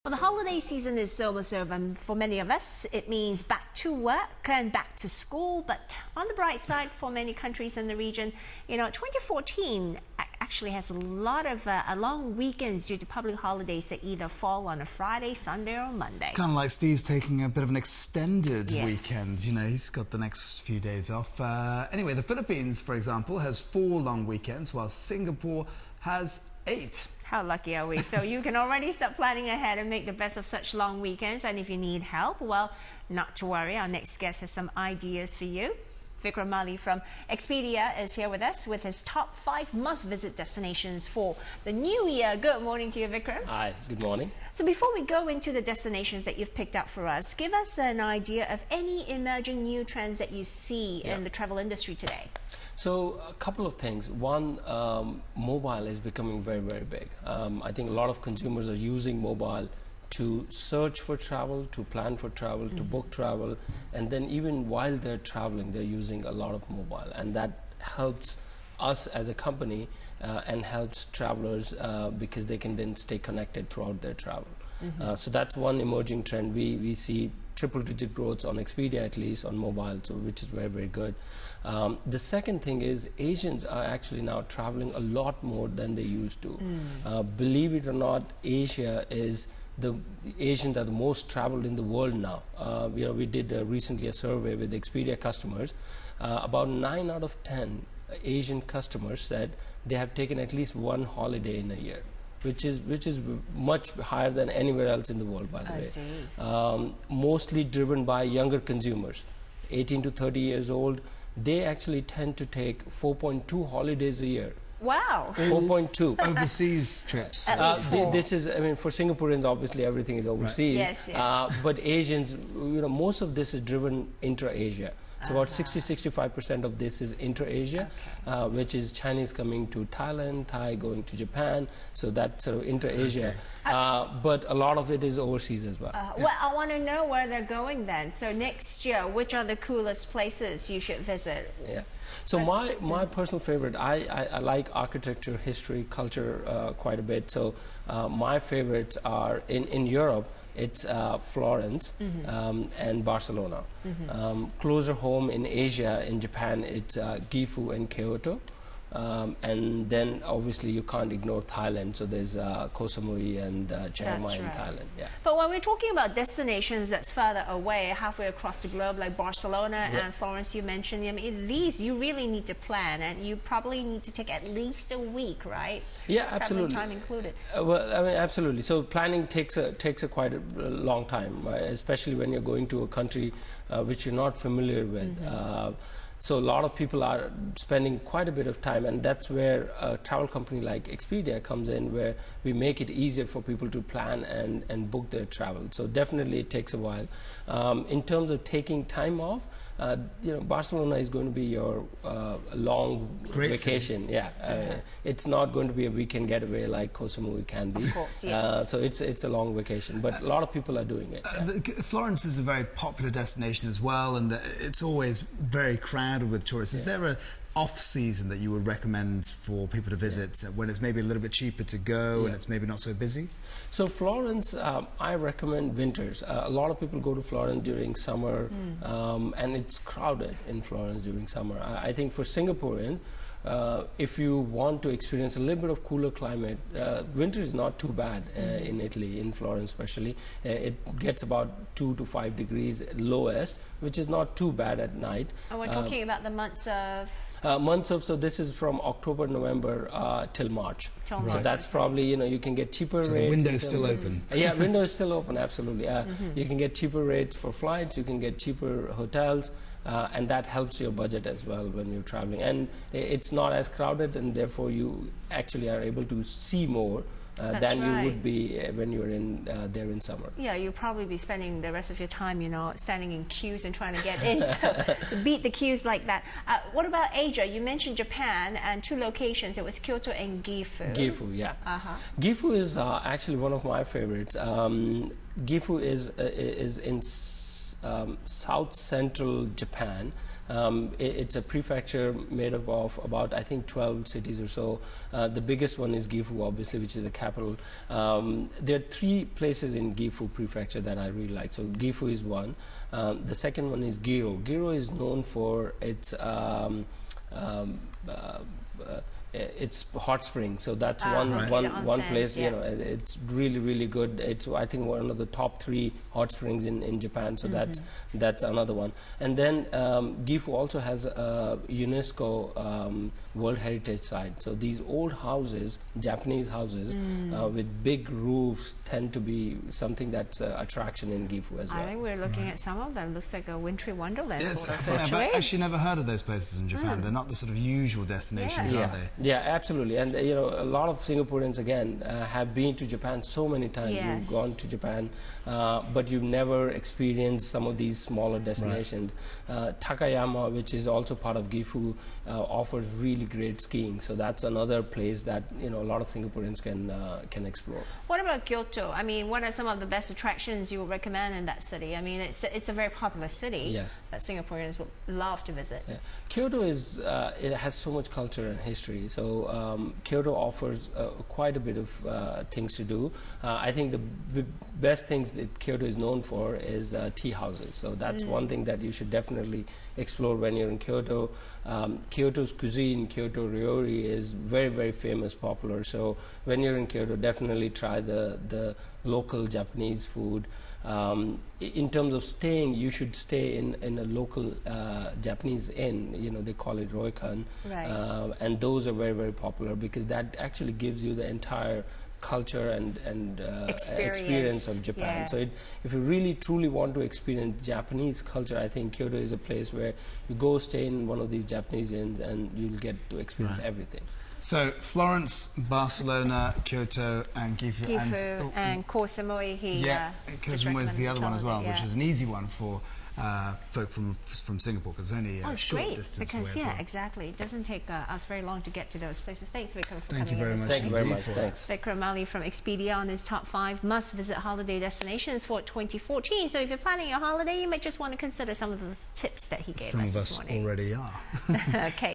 Well, the holiday season is almost over, and for many of us, it means back to work and back to school. But on the bright side, for many countries in the region, 2014 actually has a lot of long weekends due to public holidays that either fall on a Friday, Sunday, or Monday. Kind of like Steve's taking a bit of an extended Yes. weekend. He's got the next few days off. Anyway, the Philippines, for example, has 4 long weekends, while Singapore has 8. How lucky are we? So you can already start planning ahead and make the best of such long weekends. And if you need help, well, not to worry. Our next guest has some ideas for you. Vikram Mali from Expedia is here with us with his top 5 must-visit destinations for the new year. Good morning to you, Vikram. Hi, good morning. So before we go into the destinations that you've picked up for us, give us an idea of any emerging new trends that you see in the travel industry today. So a couple of things. One, mobile is becoming very, very big. I think a lot of consumers are using mobile to search for travel, to plan for travel, to book travel, and then even while they're traveling, they're using a lot of mobile, and that helps us as a company and helps travelers because they can then stay connected throughout their travel. So that's one emerging trend. We see triple-digit growth on Expedia, at least on mobile, so which is very, very good. The second thing is Asians are actually now traveling a lot more than they used to. Believe it or not, Asians are the most traveled in the world now. We did recently a survey with Expedia customers. About 9 out of 10 Asian customers said they have taken at least one holiday in a year, which is much higher than anywhere else in the world, by the way. See. Mostly driven by younger consumers, 18 to 30 years old. They actually tend to take 4.2 holidays a year. Wow. 4.2. Overseas trips. This is, I mean, for Singaporeans, obviously everything is overseas. Right. Yes. But Asians, most of this is driven intra-Asia. So about 60-65% of this is intra-Asia, which is Chinese coming to Thailand, Thai going to Japan. So that's sort of intra-Asia. But a lot of it is overseas as well. Well, I want to know where they're going then. So next year, which are the coolest places you should visit? Yeah. So my personal favorite, I like architecture, history, culture quite a bit. So my favorites are in Europe. It's Florence and Barcelona. Closer home in Asia, in Japan, it's Gifu and Kyoto. And then obviously you can't ignore Thailand, so there's Koh Samui and Chiang Mai in Thailand. Yeah. But when we're talking about destinations that's further away, halfway across the globe, like Barcelona and Florence you mentioned, I mean, these you really need to plan, and you probably need to take at least a week, right? Yeah, absolutely. Traveling time included. Well, I mean, absolutely. So planning takes a quite a long time, right? Especially when you're going to a country which you're not familiar with. So a lot of people are spending quite a bit of time, and that's where a travel company like Expedia comes in, where we make it easier for people to plan and book their travel. So definitely it takes a while. In terms of taking time off, Barcelona is going to be your long vacation. Yeah, it's not going to be a weekend getaway like Koh Samui can be. Of course, yes. So it's a long vacation, but a lot of people are doing it. Florence is a very popular destination as well, and it's always very crowded with tourists. Is there a off-season that you would recommend for people to visit when it's maybe a little bit cheaper to go and it's maybe not so busy? So Florence, I recommend winters. A lot of people go to Florence during summer, and it's crowded in Florence during summer. I think for Singaporeans, if you want to experience a little bit of cooler climate, winter is not too bad in Italy, in Florence especially. It gets about 2 to 5 degrees lowest, which is not too bad at night. And we're talking about the months of... so this is from October, November till March. Till March. So that's probably, you can get cheaper rates. The window's still open. Yeah, window is still open, absolutely. You can get cheaper rates for flights, you can get cheaper hotels, and that helps your budget as well when you're traveling. And it's not as crowded, and therefore you actually are able to see more than you would be when you're there in summer. Yeah, you'll probably be spending the rest of your time, standing in queues and trying to get in, so to beat the queues like that. What about Asia? You mentioned Japan and 2 locations. It was Kyoto and Gifu. Gifu, yeah. Gifu is actually one of my favorites. Gifu is in south central Japan, It's a prefecture made up of about, I think, 12 cities or so. The biggest one is Gifu, obviously, which is the capital. There are 3 places in Gifu prefecture that I really like. So Gifu is one. The second one is Giro. Giro is known for its it's hot springs, so that's one place. Yeah. You know, it's really good. It's, I think, one of the top 3 hot springs in Japan. So that's another one. And then Gifu also has a UNESCO World Heritage Site. So these old houses, Japanese houses with big roofs, tend to be something that's attraction in Gifu as well. I think we're looking at some of them. Looks like a wintry wonderland Yes, sort of I've situation. actually never heard of those places in Japan. They're not the sort of usual destinations, are they? Yeah, absolutely. And you know, a lot of Singaporeans again have been to Japan so many times. Yes. You've gone to Japan, but you've never experienced some of these smaller destinations. Takayama, which is also part of Gifu, offers really great skiing. So that's another place that, you know, a lot of Singaporeans can explore. What about Kyoto? I mean, what are some of the best attractions you would recommend in that city? I mean, it's a very popular city. Yes. That Singaporeans would love to visit. Yeah. Kyoto is it has so much culture and history. So Kyoto offers quite a bit of things to do. I think the best things that Kyoto is known for is tea houses. So that's one thing that you should definitely explore when you're in Kyoto. Kyoto's cuisine, Kyoto ryori, is very famous, popular. So when you're in Kyoto, definitely try the local Japanese food. In terms of staying, you should stay in a local Japanese inn. You know, they call it ryokan, and those are very popular because that actually gives you the entire culture and experience of Japan. Yeah. So if you really truly want to experience Japanese culture, I think Kyoto is a place where you go stay in one of these Japanese inns and you'll get to experience everything. So Florence, Barcelona, Kyoto, and Gifu. And Koh Samui. Koh Samui is the other one as well, which is an easy one for folk from Singapore, because it's only a short great, distance because away as well. exactly. It doesn't take us very long to get to those places. Thanks, Vikram, for Thank you coming very in. much. Thank you very much. Indeed. Thanks. Vikram Ali from Expedia on his top 5 must-visit holiday destinations for 2014. So if you're planning your holiday, you might just want to consider some of those tips that he gave us this morning. Some of us already are. Okay.